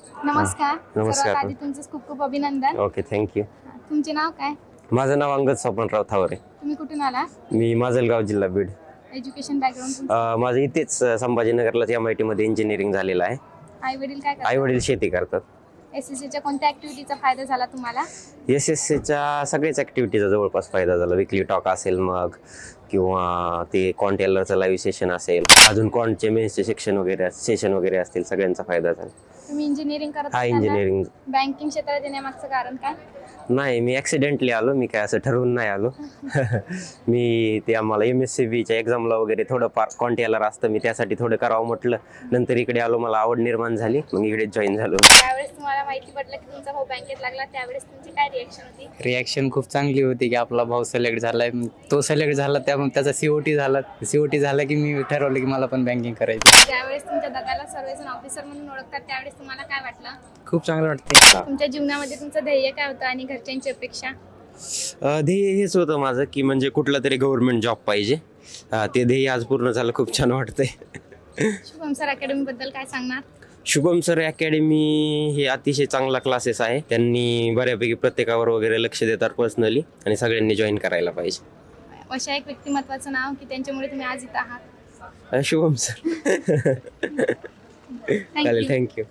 नमस्कार. नमस्कार. सर्वात आधी तुमचं खूप खूप अभिनंदन. Okay, thank you. तुमचे नाव काय? माझं नाव अंगद स्वपनराव थावरे. तुम्ही कुठून आला? मी माजलगाव जिल्हा बीड. Education background? माझं इथेच संभाजीनगरलाच MIT मध्ये इंजिनिअरिंग झालेलं आहे. आई वडील काय करतात? आई वडील शेती करतात. SSCच्या कोणत्या ऍक्टिव्हिटीचा फायदा झाला तुम्हाला? SSCच्या सगळ्याच ऍक्टिव्हिटीचा जवळपास फायदा झाला. विकली टॉक असेल मग, किंवा ते कॉन्टेलरचं लाईव्ह सेशन असेल, अजून कॉन्टचे मेन्सचे सेशन वगैरे असतील, सगळ्यांचा फायदा झाला. तुम्ही इंजिनिअरिंग करत हा, इंजिनिअरिंग. बँकिंग क्षेत्रात येण्यामागचं कारण काय? नाही, मी ऍक्सिडेंटली आलो. मी काय असं ठरवून नाही आलो. मी ते आम्हाला MSCBच्या एक्झामला वगैरे थोडं कॉन्टेलर असतं, मी त्यासाठी थोडं करावं म्हटलं. नंतर इकडे आलो, मला आवड निर्माण झाली, मग इकडे जॉईन झालो. त्यावेळेस तुम्हाला माहिती पडलं की तुमचा भाऊ बँकेत लागला, त्यावेळेस तुमची काय रिएक्शन होती? रिॲक्शन खूप चांगली होती की आपला भाऊ सिलेक्ट झालाय. तो सिलेक्ट झाला, त्याचा COT झाला. COT झाला की मी ठरवलं की मला पण बँकिंग करायची. ज्यावेळेस तुमच्या दादाला सर्वजण ऑफिसर म्हणून ओळखतात, त्यावेळेस तुम्हाला काय वाटलं? खूप चांगलं वाटतं. तुमच्या जीवनामध्ये तुमचं ध्येय काय होतं आणि घरच्यांची अपेक्षा? ध्येय हेच होतं माझं की म्हणजे कुठला तरी गव्हर्नमेंट जॉब पाहिजे. ते ध्येय आज पूर्ण झालं. खूप छान वाटतंय. शुभम सर अकॅडमी बद्दल काय सांगणार? शुभम सर अकॅडमी हे अतिशय चांगला क्लासेस आहे. त्यांनी बऱ्यापैकी प्रत्येकावर वगैरे लक्ष देतात पर्सनली, आणि सगळ्यांनी जॉईन करायला पाहिजे. अशा एक व्यक्तिमत्वाचं नाव की त्यांच्यामुळे तुम्ही आज इथं आहात. शुभम सर. चालेल, थँक्यू.